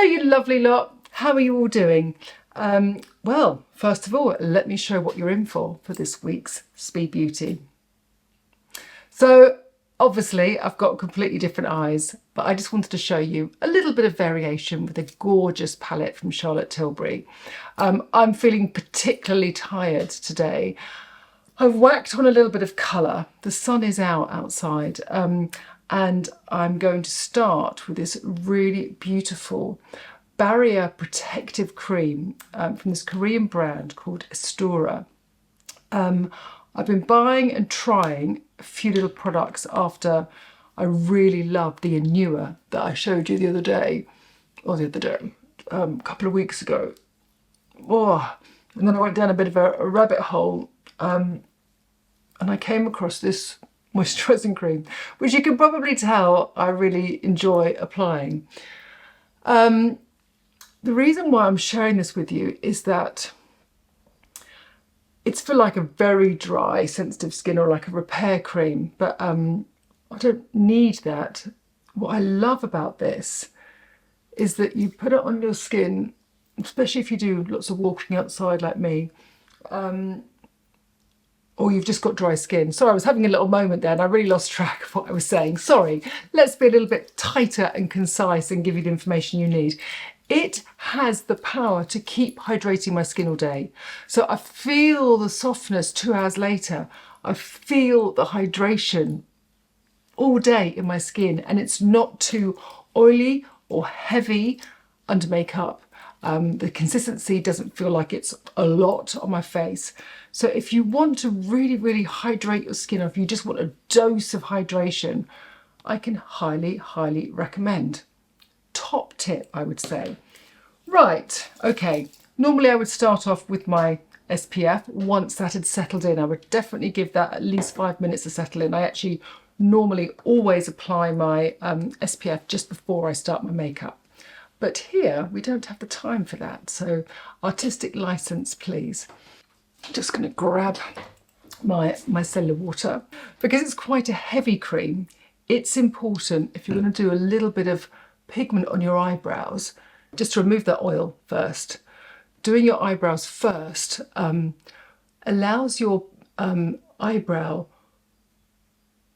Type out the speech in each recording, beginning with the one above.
you lovely lot. How are you all doing? Well, first of all, let me show what you're in for this week's Speed Beauty. So obviously I've got completely different eyes, but I just wanted to show you a little bit of variation with a gorgeous palette from Charlotte Tilbury. I'm feeling particularly tired today. I've whacked on a little bit of colour. The sun is out outside, and I'm going to start with this really beautiful barrier protective cream from this Korean brand called Estura. I've been buying and trying a few little products after I really loved the Anua that I showed you the other day, a couple of weeks ago. Oh, and then I went down a bit of a rabbit hole, and I came across this moisturising cream, which you can probably tell I really enjoy applying. The reason why I'm sharing this with you is that it's for like a very dry, sensitive skin, or like a repair cream, but I don't need that. What I love about this is that you put it on your skin, especially if you do lots of walking outside like me, or you've just got dry skin. Sorry, I was having a little moment there and I really lost track of what I was saying. Sorry, let's be a little bit tighter and concise and give you the information you need. It has the power to keep hydrating my skin all day. So I feel the softness 2 hours later. I feel the hydration all day in my skin, and it's not too oily or heavy under makeup. The consistency doesn't feel like it's a lot on my face. So if you want to really, really hydrate your skin, or if you just want a dose of hydration, I can highly, highly recommend. Top tip, I would say. Right, okay. Normally I would start off with my SPF. Once that had settled in, I would definitely give that at least 5 minutes to settle in. I actually normally always apply my SPF just before I start my makeup. But here we don't have the time for that. So artistic license, please. I'm just going to grab my micellar water. Because it's quite a heavy cream, it's important, if you're going to do a little bit of pigment on your eyebrows, just to remove that oil first. Doing your eyebrows first allows your eyebrow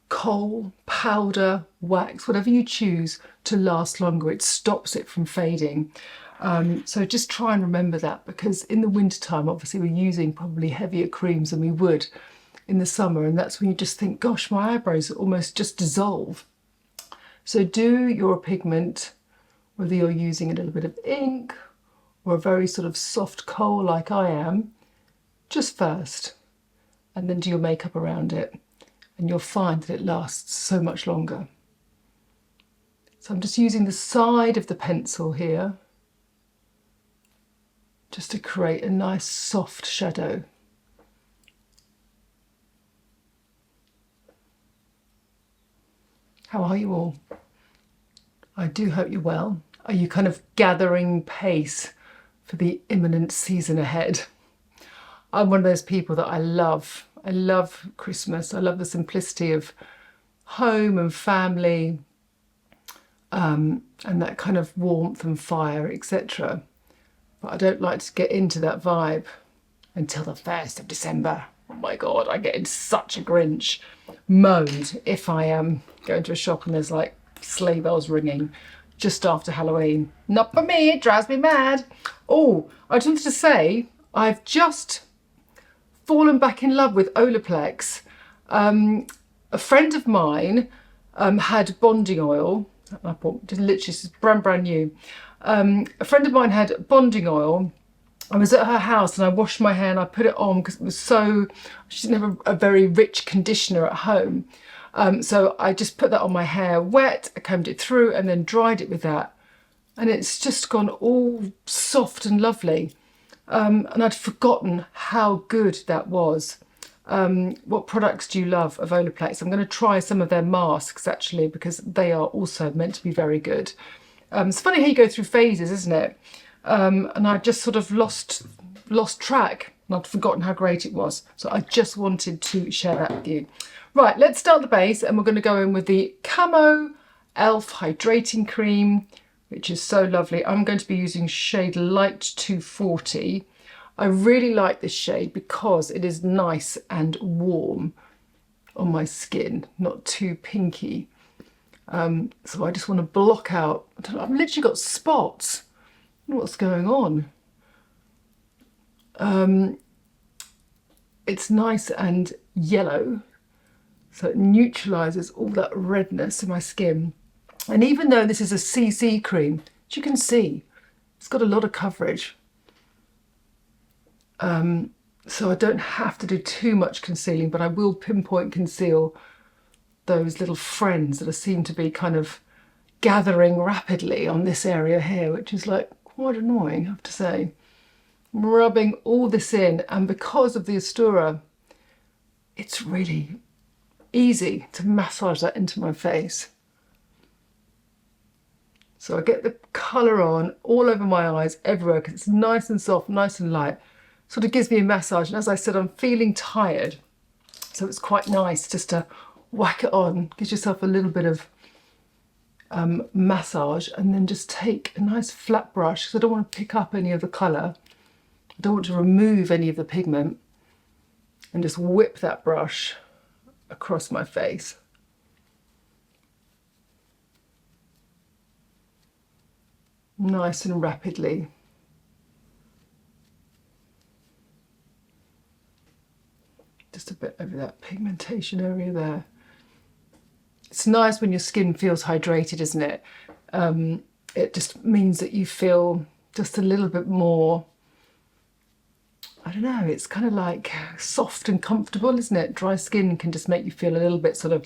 kohl, powder, wax, whatever you choose, to last longer. It stops it from fading. So just try and remember that, because in the wintertime, obviously we're using probably heavier creams than we would in the summer, and that's when you just think, gosh, my eyebrows almost just dissolve. So do your pigment, whether you're using a little bit of ink or a very sort of soft kohl like I am, just first, and then do your makeup around it, and you'll find that it lasts so much longer. So I'm just using the side of the pencil here just to create a nice soft shadow. How are you all? I do hope you're well. Are you kind of gathering pace for the imminent season ahead? I'm one of those people that I love Christmas. I love the simplicity of home and family, and that kind of warmth and fire, etc. But I don't like to get into that vibe until the 1st of December. Oh my God, I get in such a Grinch mode if I am going to a shop and there's like sleigh bells ringing just after Halloween. Not for me, it drives me mad. Oh, I just wanted to say, I've just fallen back in love with Olaplex. A friend of mine had bonding oil. I bought, literally, this is brand new. A friend of mine had bonding oil. I was at her house and I washed my hair and I put it on because it was so, she didn't have a very rich conditioner at home. So I just put that on my hair wet, I combed it through and then dried it with that. And it's just gone all soft and lovely. And I'd forgotten how good that was. What products do you love of Olaplex? I'm going to try some of their masks actually, because they are also meant to be very good. It's funny how you go through phases, isn't it? And I just sort of lost track and I'd forgotten how great it was. So I just wanted to share that with you. Right, let's start the base and we're going to go in with the Camo Elf Hydrating Cream, which is so lovely. I'm going to be using shade Light 240. I really like this shade because it is nice and warm on my skin, not too pinky. So I just want to block out. I've literally got spots. I don't know what's going on. It's nice and yellow, so it neutralizes all that redness in my skin. And even though this is a CC cream, as you can see, it's got a lot of coverage. So I don't have to do too much concealing, but I will pinpoint conceal those little friends that seem to be kind of gathering rapidly on this area here, which is like quite annoying, I have to say. I'm rubbing all this in, and because of the Astura, it's really easy to massage that into my face. So I get the colour on all over my eyes, everywhere, because it's nice and soft, nice and light. Sort of gives me a massage, and as I said, I'm feeling tired, so it's quite nice just to whack it on, gives yourself a little bit of massage, and then just take a nice flat brush, because I don't want to pick up any of the colour. I don't want to remove any of the pigment, and just whip that brush across my face. Nice and rapidly. Just a bit over that pigmentation area there. It's nice when your skin feels hydrated, isn't it? It just means that you feel just a little bit more, I don't know, it's kind of like soft and comfortable, isn't it? Dry skin can just make you feel a little bit sort of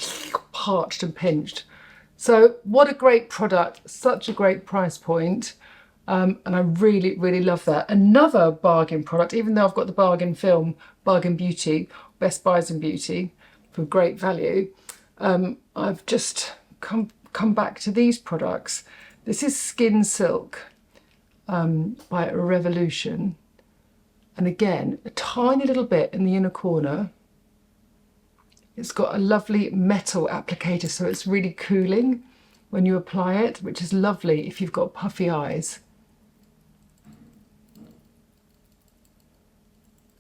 parched and pinched. So what a great product, such a great price point. And I really, really love that. Another bargain product, even though I've got the bargain film, Bargain Beauty, Best Buys in Beauty, for great value. I've just come back to these products. This is Skin Silk by Revolution. And again, a tiny little bit in the inner corner. It's got a lovely metal applicator, so it's really cooling when you apply it, which is lovely if you've got puffy eyes.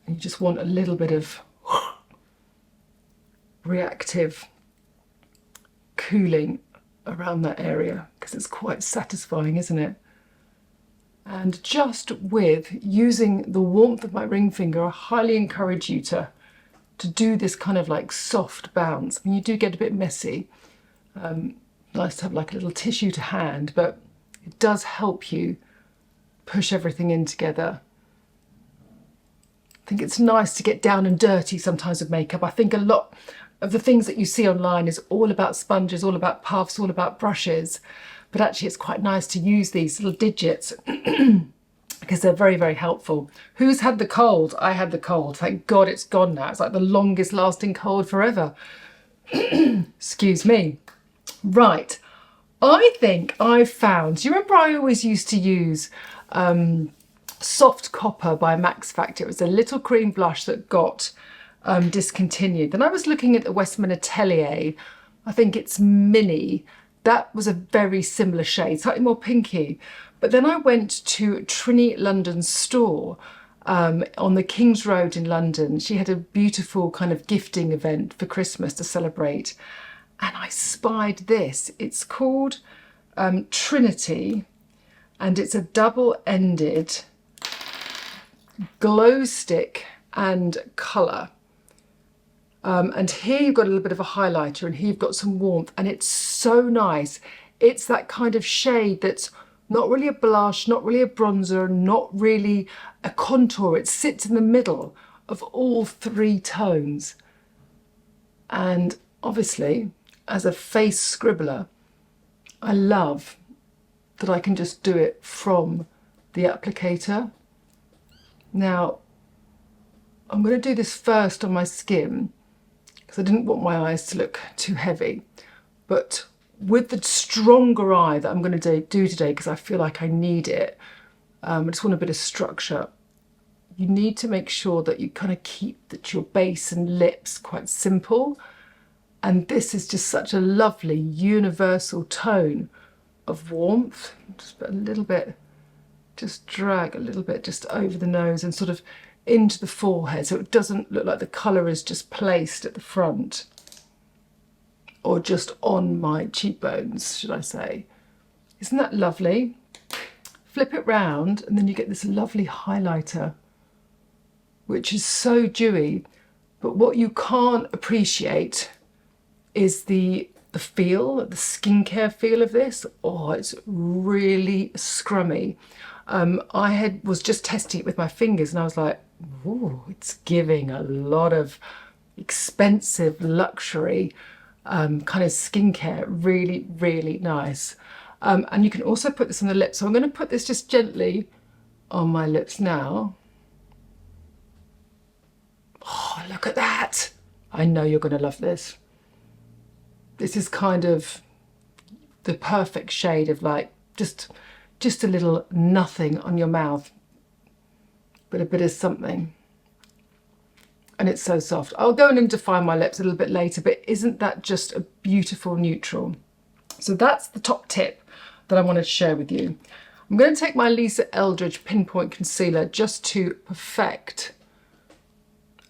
And you just want a little bit of reactive cooling around that area, because it's quite satisfying, isn't it? And just with using the warmth of my ring finger, I highly encourage you to do this kind of like soft bounce. I mean, you do get a bit messy. Nice to have like a little tissue to hand, but it does help you push everything in together. I think it's nice to get down and dirty sometimes with makeup. I think a lot of the things that you see online is all about sponges, all about puffs, all about brushes. But actually it's quite nice to use these little digits because they're very, very helpful. Who's had the cold? I had the cold. Thank God it's gone now. It's like the longest lasting cold forever. Excuse me. Right. I think I've found, do you remember I always used to use Soft Copper by Max Factor? It was a little cream blush that got discontinued. Then I was looking at the Westman Atelier, I think it's Mini. That was a very similar shade, slightly more pinky. But then I went to Trini London's store on the King's Road in London. She had a beautiful kind of gifting event for Christmas to celebrate. And I spied this. It's called Trinity, and it's a double-ended glow stick and colour. And here you've got a little bit of a highlighter, and here you've got some warmth, and it's so nice. It's that kind of shade that's not really a blush, not really a bronzer, not really a contour. It sits in the middle of all three tones. And obviously, as a face scribbler, I love that I can just do it from the applicator. Now, I'm going to do this first on my skin because I didn't want my eyes to look too heavy. But with the stronger eye that I'm going to do today, because I feel like I need it, I just want a bit of structure. You need to make sure that you kind of keep your base and lips quite simple. And this is just such a lovely universal tone of warmth. Just put a little bit, just drag a little bit just over the nose and sort of into the forehead, so it doesn't look like the colour is just placed at the front or just on my cheekbones, should I say. Isn't that lovely? Flip it round and then you get this lovely highlighter, which is so dewy. But what you can't appreciate is the feel, the skincare feel of this. Oh, it's really scrummy. I was just testing it with my fingers and I was like, ooh, it's giving a lot of expensive luxury kind of skincare. Really, really nice. And you can also put this on the lips. So I'm going to put this just gently on my lips now. Oh, look at that. I know you're going to love this. This is kind of the perfect shade of like just a little nothing on your mouth, but a bit of something. And it's so soft. I'll go in and define my lips a little bit later, but isn't that just a beautiful neutral? So that's the top tip that I wanted to share with you. I'm going to take my Lisa Eldridge Pinpoint Concealer just to perfect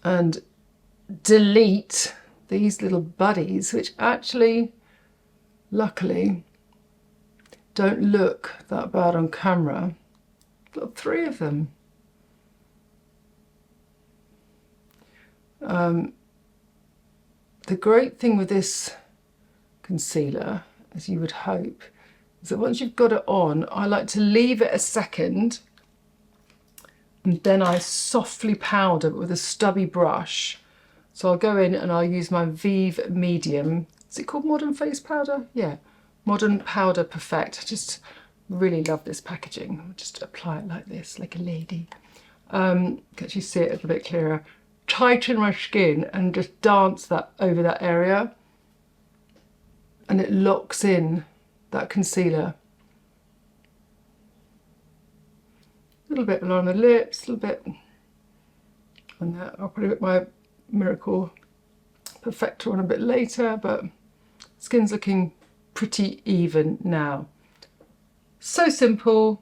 and delete these little buddies, which actually, luckily, don't look that bad on camera. Got 3 of them. The great thing with this concealer, as you would hope, is that once you've got it on, I like to leave it a second and then I softly powder with a stubby brush. So I'll go in and I'll use my Vive Medium. Is it called Modern Face Powder? Yeah, Modern Powder Perfect. I just really love this packaging. I'll just apply it like this, like a lady. Can actually see it a little bit clearer. Tighten my skin and just dance that over that area. And it locks in that concealer. A little bit along the lips, a little bit on that. I'll probably put my Miracle Perfector on a bit later, but skin's looking pretty even now. So simple,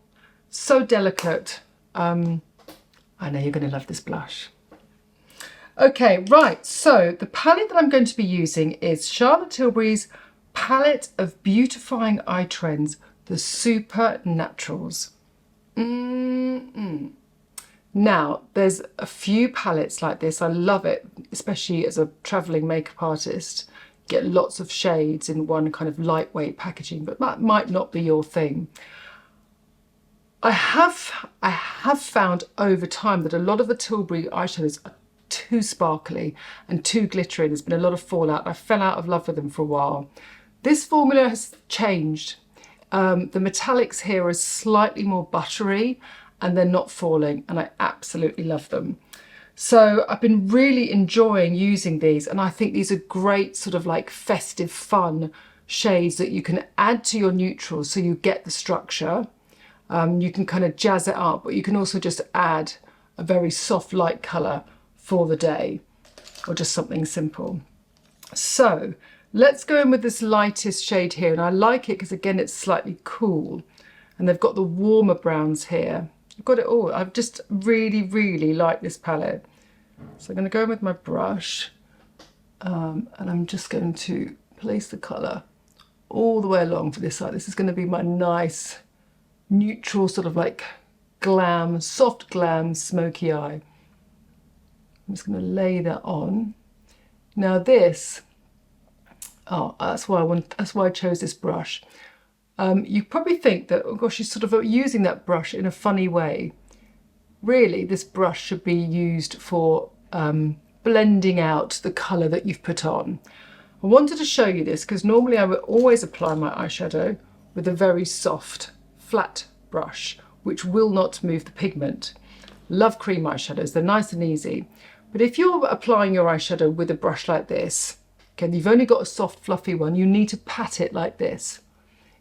so delicate. I know you're going to love this blush. Okay, right, so the palette that I'm going to be using is Charlotte Tilbury's Palette of Beautifying Eye Trends, the Super Naturals. Now, there's a few palettes like this. I love it, especially as a travelling makeup artist. You get lots of shades in one kind of lightweight packaging, but that might not be your thing. I have found over time that a lot of the Tilbury eyeshadows are too sparkly and too glittery. There's been a lot of fallout. I fell out of love with them for a while. This formula has changed. The metallics here are slightly more buttery and they're not falling, and I absolutely love them. So I've been really enjoying using these, and I think these are great sort of like festive fun shades that you can add to your neutrals so you get the structure. You can kind of jazz it up, but you can also just add a very soft light colour for the day, or just something simple. So let's go in with this lightest shade here, and I like it because again it's slightly cool, and they've got the warmer browns here. I've got it all. I've just really like this palette. So I'm going to go in with my brush, and I'm just going to place the colour all the way along for this side. This is going to be my nice neutral sort of like glam, soft glam smoky eye. I'm just going to lay that on. Now this, that's why I chose this brush. You probably think that, oh gosh, she's sort of using that brush in a funny way. Really, this brush should be used for blending out the colour that you've put on. I wanted to show you this because normally I would always apply my eyeshadow with a very soft, flat brush, which will not move the pigment. Love cream eyeshadows, they're nice and easy. But if you're applying your eyeshadow with a brush like this, okay, you've only got a soft, fluffy one, you need to pat it like this.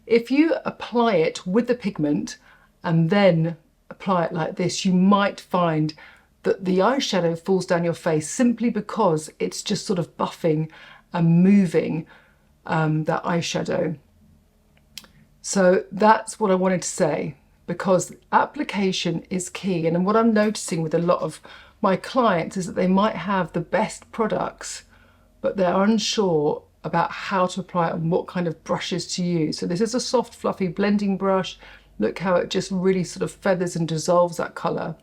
If you apply it with the pigment and then apply it like this, you might find that the eyeshadow falls down your face simply because it's just sort of buffing and moving that eyeshadow. So that's what I wanted to say, because application is key. And what I'm noticing with a lot of my clients is that they might have the best products, but they're unsure about how to apply it and what kind of brushes to use. So this is a soft, fluffy blending brush. Look how it just really sort of feathers and dissolves that colour.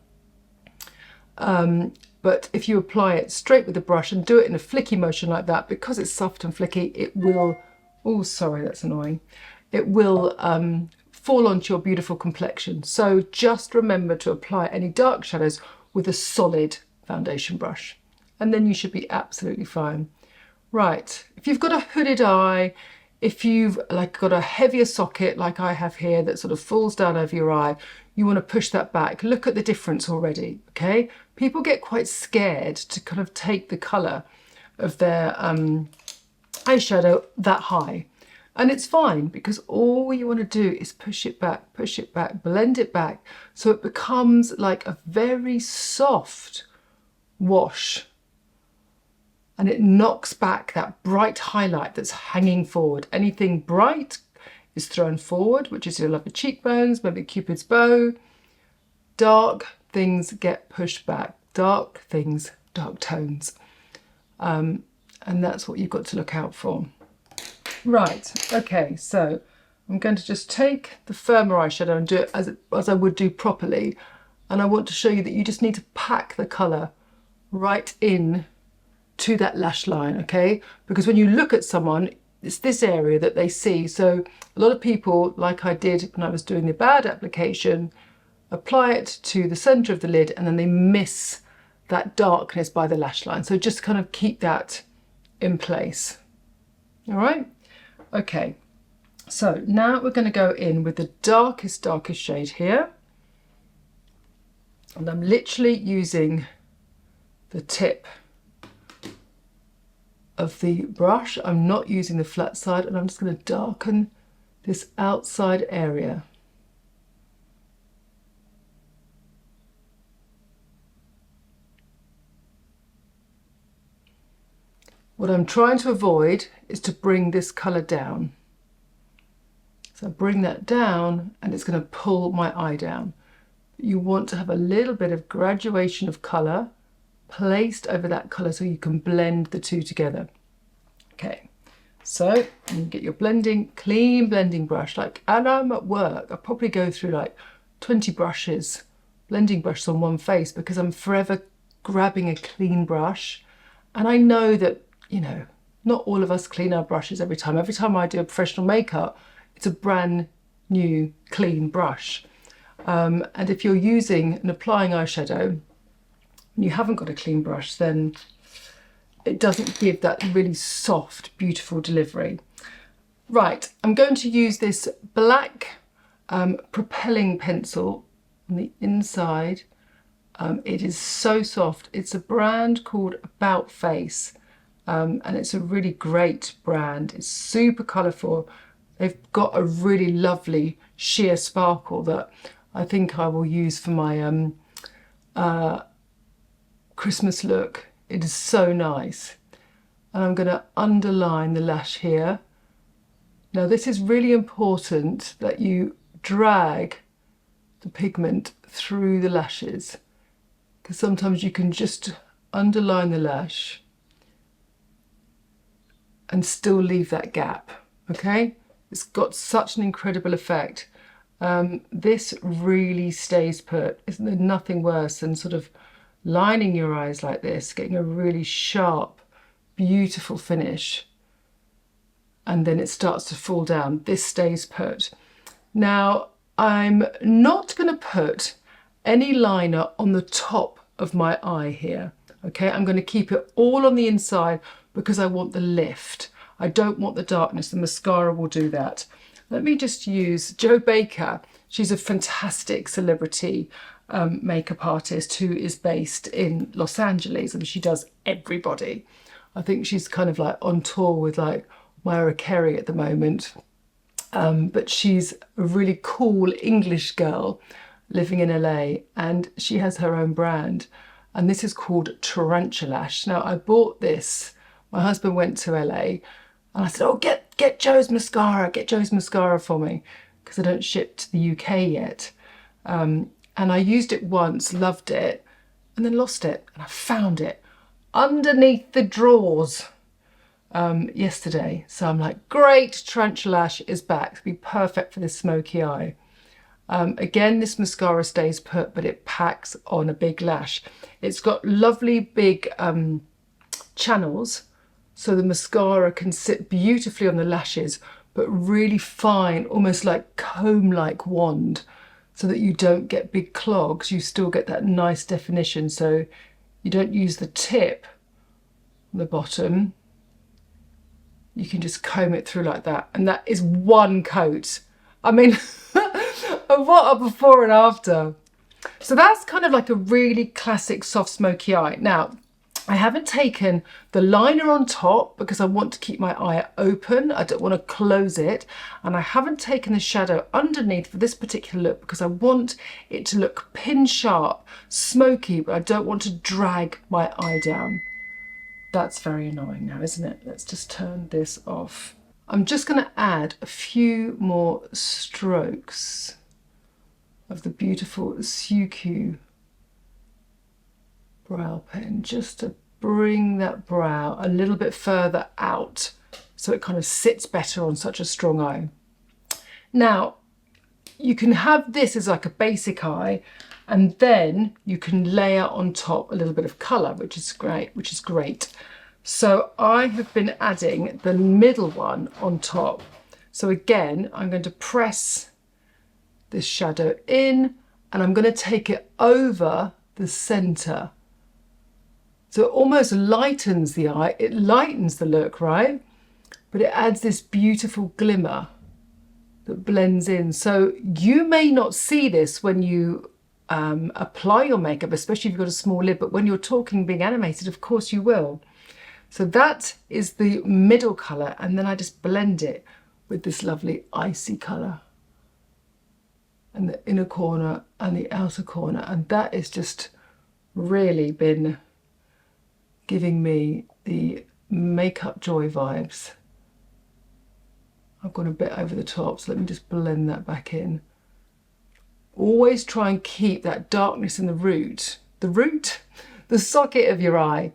But if you apply it straight with the brush and do it in a flicky motion like that, because it's soft and flicky, it will, oh, sorry, that's annoying. It will fall onto your beautiful complexion. So just remember to apply any dark shadows with a solid foundation brush, and then you should be absolutely fine. Right, if you've got a hooded eye, if you've got a heavier socket like I have here that sort of falls down over your eye, you want to push that back. Look at the difference already, okay? People get quite scared to kind of take the colour of their eyeshadow that high. And it's fine, because all you want to do is push it back, blend it back, so it becomes like a very soft wash. And it knocks back that bright highlight that's hanging forward. Anything bright is thrown forward, which is your lovely cheekbones, maybe Cupid's bow. Dark things get pushed back. Dark things, dark tones. And that's what you've got to look out for. Right, okay, so I'm going to just take the firmer eyeshadow and do it as I would do properly. And I want to show you that you just need to pack the colour right in to that lash line, okay? Because when you look at someone, it's this area that they see. So a lot of people, like I did when I was doing the bad application, apply it to the centre of the lid and then they miss that darkness by the lash line. So just kind of keep that in place. All right? Okay. So now we're going to go in with the darkest shade here. And I'm literally using the tip of the brush. I'm not using the flat side, and I'm just going to darken this outside area. What I'm trying to avoid is to bring this colour down. So bring that down and it's going to pull my eye down. You want to have a little bit of graduation of colour placed over that colour so you can blend the two together. Okay, so you get your clean blending brush. And I'm at work, I probably go through like 20 blending brushes on one face, because I'm forever grabbing a clean brush. And I know that, you know, not all of us clean our brushes every time. Every time I do a professional makeup, it's a brand new clean brush. And if you're using and applying eyeshadow and you haven't got a clean brush, then it doesn't give that really soft, beautiful delivery. Right, I'm going to use this black propelling pencil on the inside. It is so soft. It's a brand called About Face, and it's a really great brand. It's super colourful. They've got a really lovely sheer sparkle that I think I will use for my Christmas look. It is so nice. And I'm going to underline the lash here. Now this is really important that you drag the pigment through the lashes, because sometimes you can just underline the lash and still leave that gap, okay? It's got such an incredible effect. This really stays put. Isn't there nothing worse than sort of lining your eyes like this, getting a really sharp, beautiful finish, and then it starts to fall down. This stays put. Now, I'm not going to put any liner on the top of my eye here, okay? I'm going to keep it all on the inside because I want the lift. I don't want the darkness. The mascara will do that. Let me just use Jo Baker. She's a fantastic celebrity makeup artist who is based in Los Angeles, and she does everybody. I think she's kind of like on tour with like Mariah Carey at the moment. But she's a really cool English girl living in LA, and she has her own brand, and this is called Tarantulash. Now I bought this, my husband went to LA and I said, oh, get Jo's mascara, get Jo's mascara for me. because I don't ship to the UK yet. And I used it once, loved it, and then lost it. And I found it underneath the drawers yesterday. So I'm like, great, Tarantula Lash is back. It'll be perfect for this smoky eye. Again, this mascara stays put, but it packs on a big lash. It's got lovely big channels, so the mascara can sit beautifully on the lashes, but really fine, almost like comb-like wand, so that you don't get big clogs. You still get that nice definition, so you don't use the tip on the bottom. You can just comb it through like that, and that is one coat. I mean, what a before and after. So that's kind of like a really classic soft smoky eye. Now, I haven't taken the liner on top because I want to keep my eye open. I don't want to close it. And I haven't taken the shadow underneath for this particular look because I want it to look pin sharp, smoky, but I don't want to drag my eye down. That's very annoying now, isn't it? Let's just turn this off. I'm just going to add a few more strokes of the beautiful Smokey brow pen, just to bring that brow a little bit further out so it kind of sits better on such a strong eye. Now, you can have this as like a basic eye, and then you can layer on top a little bit of colour, which is great. So I have been adding the middle one on top. So again, I'm going to press this shadow in, and I'm going to take it over the centre. So it almost lightens the eye, it lightens the look, right? But it adds this beautiful glimmer that blends in. So you may not see this when you apply your makeup, especially if you've got a small lid, but when you're talking, being animated, of course you will. So that is the middle colour, and then I just blend it with this lovely icy colour. And the inner corner and the outer corner, and that has just really been giving me the makeup joy vibes. I've gone a bit over the top, so let me just blend that back in. Always try and keep that darkness in the socket of your eye,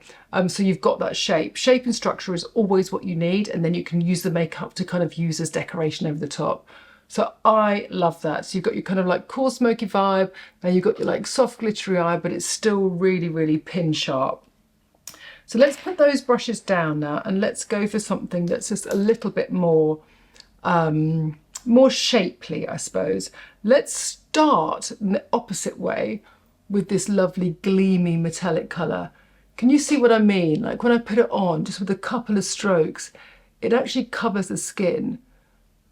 so you've got that shape. Shape and structure is always what you need, and then you can use the makeup to kind of use as decoration over the top. So I love that. So you've got your kind of like cool smoky vibe, and you've got your like soft glittery eye, but it's still really, really pin sharp. So let's put those brushes down now, and let's go for something that's just a little bit more, more shapely, I suppose. Let's start in the opposite way with this lovely gleamy metallic colour. Can you see what I mean? Like when I put it on, just with a couple of strokes, it actually covers the skin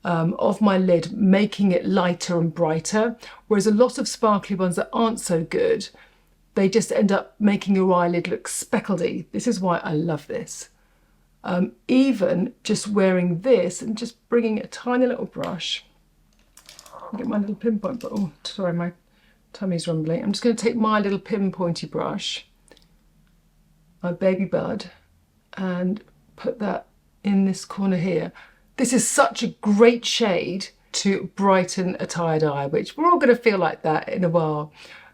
of my lid, making it lighter and brighter. Whereas a lot of sparkly ones that aren't so good, they just end up making your eyelid look speckledy. This is why I love this. Even just wearing this and just bringing a tiny little brush. I'll get my little pinpoint, but oh, sorry, my tummy's rumbling. I'm just going to take my little pinpointy brush, my baby bud, and put that in this corner here. This is such a great shade to brighten a tired eye, which we're all going to feel like that in a while.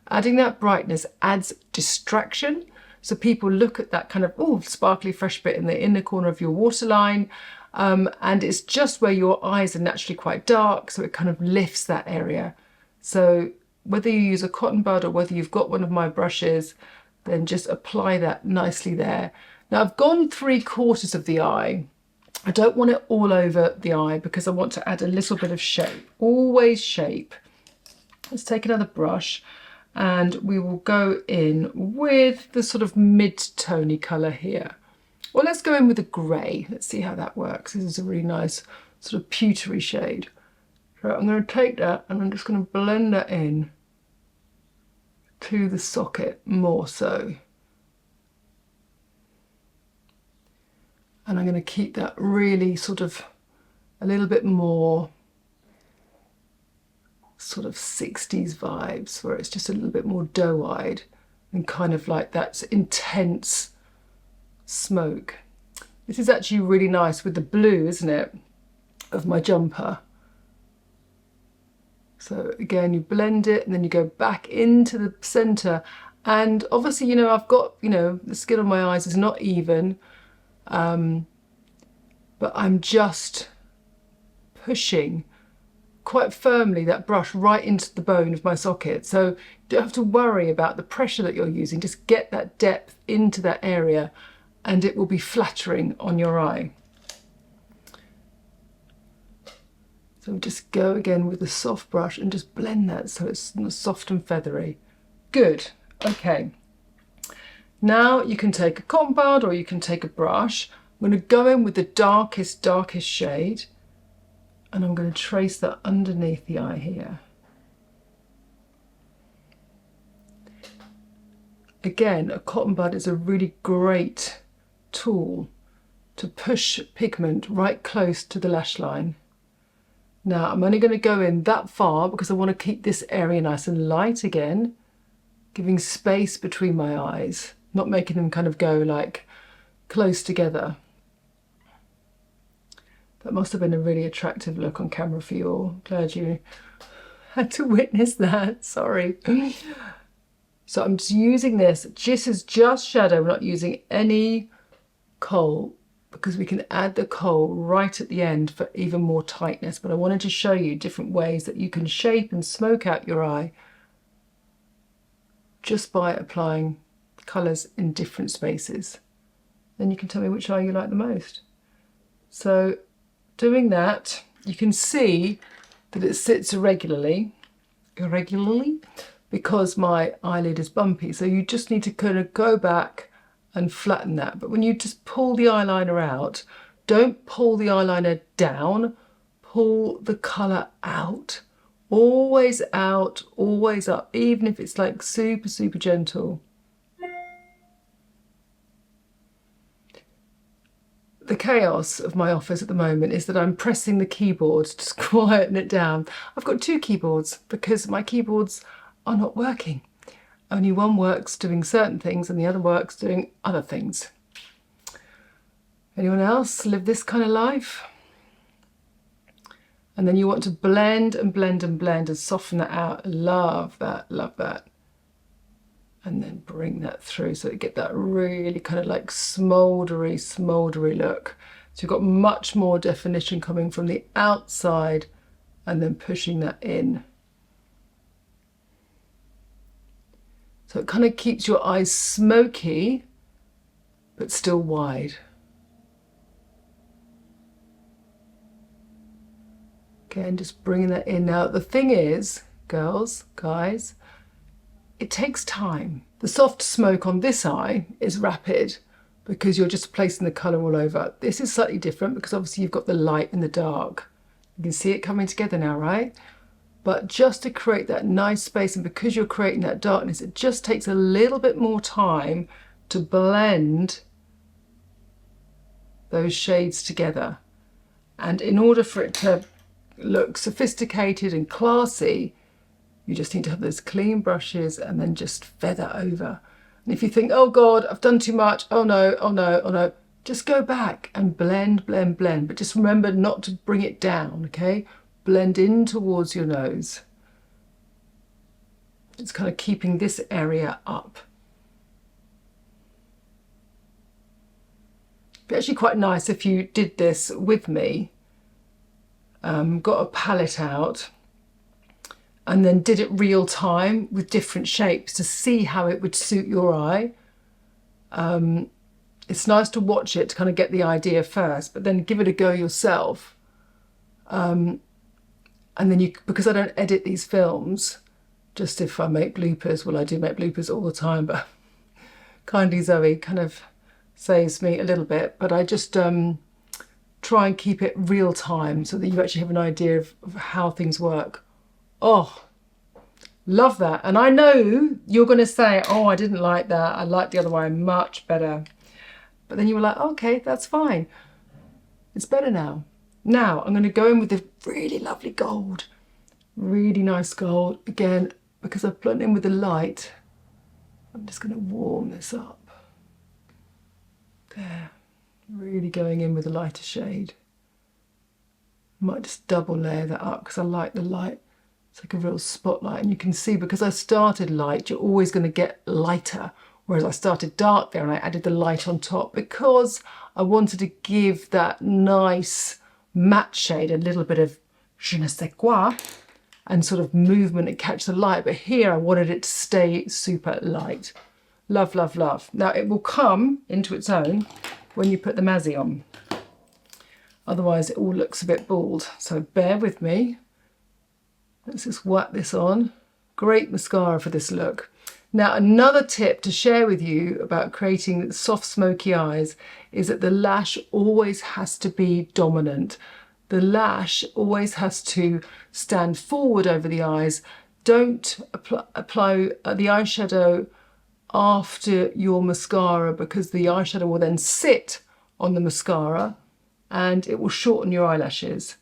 Adding that brightness adds distraction. So people look at that kind of, oh, sparkly fresh bit in the inner corner of your waterline. And it's just where your eyes are naturally quite dark. So it kind of lifts that area. So whether you use a cotton bud or whether you've got one of my brushes, then just apply that nicely there. Now I've gone 3/4 of the eye. I don't want it all over the eye because I want to add a little bit of shape. Always shape. Let's take another brush, and we will go in with the sort of mid-tony colour here. Well, let's go in with a grey. Let's see how that works. This is a really nice sort of pewtery shade. So I'm going to take that and I'm just going to blend that in to the socket more so. And I'm going to keep that really sort of a little bit more sort of 60s vibes, where it's just a little bit more doe-eyed and kind of like that intense smoke. This is actually really nice with the blue, isn't it, of my jumper. So again, you blend it and then you go back into the center. And obviously, you know, I've got, you know, the skin on my eyes is not even, but I'm just pushing quite firmly that brush right into the bone of my socket. So you don't have to worry about the pressure that you're using. Just get that depth into that area and it will be flattering on your eye. So just go again with the soft brush and just blend that so it's soft and feathery. Good, okay. Now you can take a cotton bud or you can take a brush. I'm going to go in with the darkest shade and I'm going to trace that underneath the eye here. Again, a cotton bud is a really great tool to push pigment right close to the lash line. Now I'm only going to go in that far because I want to keep this area nice and light again, giving space between my eyes, not making them kind of go like close together. That must have been a really attractive look on camera for you all. Glad you had to witness that, sorry. So I'm just using this, this is just shadow, we're not using any kohl because we can add the kohl right at the end for even more tightness. But I wanted to show you different ways that you can shape and smoke out your eye just by applying colours in different spaces. Then you can tell me which eye you like the most. So doing that, you can see that it sits irregularly because my eyelid is bumpy. So you just need to kind of go back and flatten that. But when you just pull the eyeliner out, don't pull the eyeliner down, pull the colour out. Always out, always up, even if it's like super gentle. The chaos of my office at the moment is that I'm pressing the keyboard to quieten it down. I've got two keyboards because my keyboards are not working. Only one works doing certain things and the other works doing other things. Anyone else live this kind of life? And then you want to blend and blend and blend and soften that out. Love that, love that. And then bring that through so you get that really kind of like smoldery look. So you've got much more definition coming from the outside and then pushing that in. So it kind of keeps your eyes smoky, but still wide. Again, just bringing that in. Now, the thing is, girls, guys, it takes time. The soft smoke on this eye is rapid because you're just placing the colour all over. This is slightly different because obviously you've got the light and the dark. You can see it coming together now, right? But just to create that nice space, and because you're creating that darkness, it just takes a little bit more time to blend those shades together. And in order for it to look sophisticated and classy, you just need to have those clean brushes and then just feather over. And if you think, oh God, I've done too much, oh no, oh no, oh no, just go back and blend, blend, blend. But just remember not to bring it down, okay? Blend in towards your nose. It's kind of keeping this area up. It'd be actually quite nice if you did this with me, got a palette out, and then did it real time with different shapes to see how it would suit your eye. It's nice to watch it to kind of get the idea first, but then give it a go yourself. And then you, because I don't edit these films, just if I make bloopers, well, I do make bloopers all the time, but kindly Zoe kind of saves me a little bit, but I just try and keep it real time so that you actually have an idea of how things work. Oh, love that. And I know you're going to say, oh, I didn't like that. I liked the other one much better. But then you were like, okay, that's fine. It's better now. Now I'm going to go in with the really lovely gold. Really nice gold. Again, because I've blended in with the light, I'm just going to warm this up. There. Really going in with a lighter shade. Might just double layer that up because I like the light It's like a real spotlight, and you can see because I started light, you're always going to get lighter. Whereas I started dark there and I added the light on top because I wanted to give that nice matte shade a little bit of je ne sais quoi and sort of movement and catch the light. But here I wanted it to stay super light. Love, love, love. Now it will come into its own when you put the Mazzy on. Otherwise it all looks a bit bald. So bear with me. Let's just whack this on. Great mascara for this look. Now, another tip to share with you about creating soft smoky eyes is that the lash always has to be dominant. The lash always has to stand forward over the eyes. Don't apply the eyeshadow after your mascara because the eyeshadow will then sit on the mascara and it will shorten your eyelashes.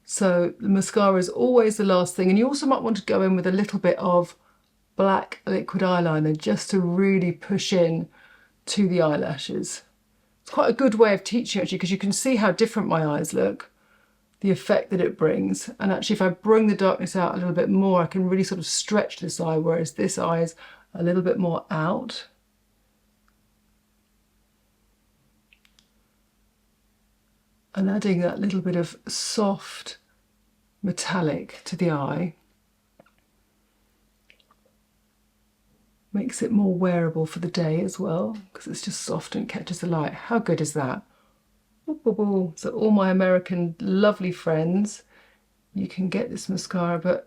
So the mascara is always the last thing, and you also might want to go in with a little bit of black liquid eyeliner just to really push in to the eyelashes. It's quite a good way of teaching actually because you can see how different my eyes look, the effect that it brings. And actually if I bring the darkness out a little bit more, I can really sort of stretch this eye, whereas this eye is a little bit more out. And adding that little bit of soft metallic to the eye makes it more wearable for the day as well because it's just soft and catches the light. How good is that? So all my American lovely friends, you can get this mascara, but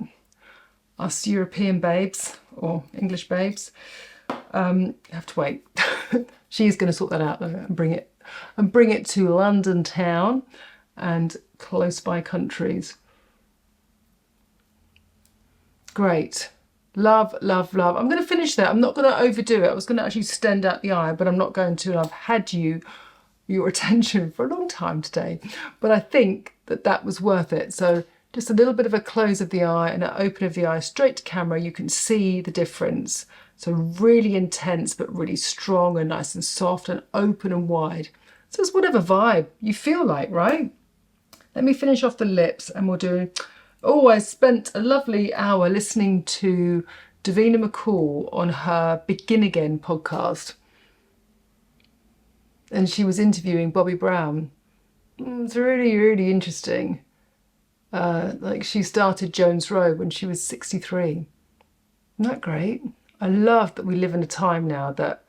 us European babes or English babes have to wait. She's going to sort that out though and bring it to London town and close by countries. Great. Love, love, love. I'm going to finish there. I'm not going to overdo it. I was going to actually extend out the eye, but I'm not going to. And I've had your attention for a long time today. But I think that was worth it. So just a little bit of a close of the eye and an open of the eye straight to camera. You can see the difference. So really intense, but really strong and nice and soft and open and wide. So it's whatever vibe you feel like, right? Let me finish off the lips and we'll do... Oh, I spent a lovely hour listening to Davina McCall on her Begin Again podcast. And she was interviewing Bobby Brown. It's really, really interesting. Like she started Jones Road when she was 63. Isn't that great? I love that we live in a time now that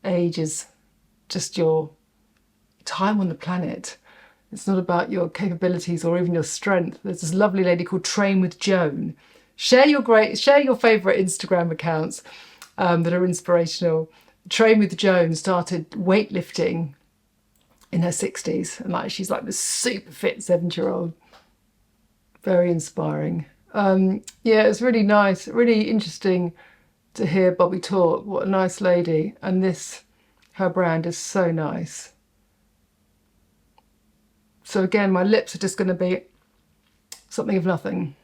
age is just your time on the planet. It's not about your capabilities or even your strength. There's this lovely lady called Train with Joan. Share your favourite Instagram accounts that are inspirational. Train with Joan started weightlifting in her 60s and she's like this super fit 70-year-old. Very inspiring. Yeah, it's really nice, really interesting to hear Bobby talk. What a nice lady. And her brand is so nice. So again, my lips are just going to be something of nothing.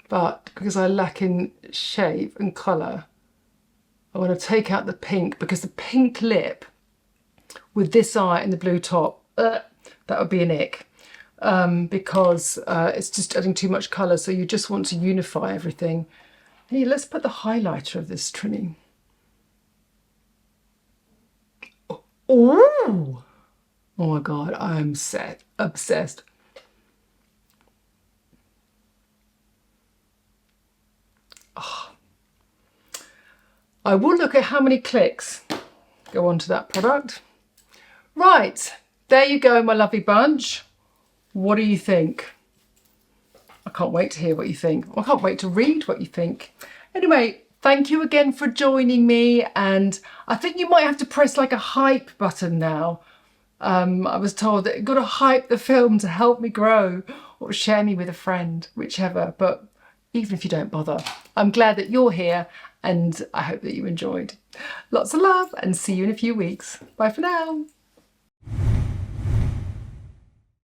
But because I lack in shape and colour, I want to take out the pink because the pink lip with this eye and the blue top, that would be an ick. Because it's just adding too much colour. So you just want to unify everything. Hey, let's put the highlighter of this, Trini. Oh! Oh my God, I'm obsessed. Oh. I will look at how many clicks go onto that product. Right, there you go, my lovely bunch. What do you think? I can't wait to hear what you think. I can't wait to read what you think. Anyway, thank you again for joining me. And I think you might have to press like a hype button now. I was told that you've got to hype the film to help me grow or share me with a friend, whichever. But even if you don't bother, I'm glad that you're here and I hope that you enjoyed. Lots of love and see you in a few weeks. Bye for now.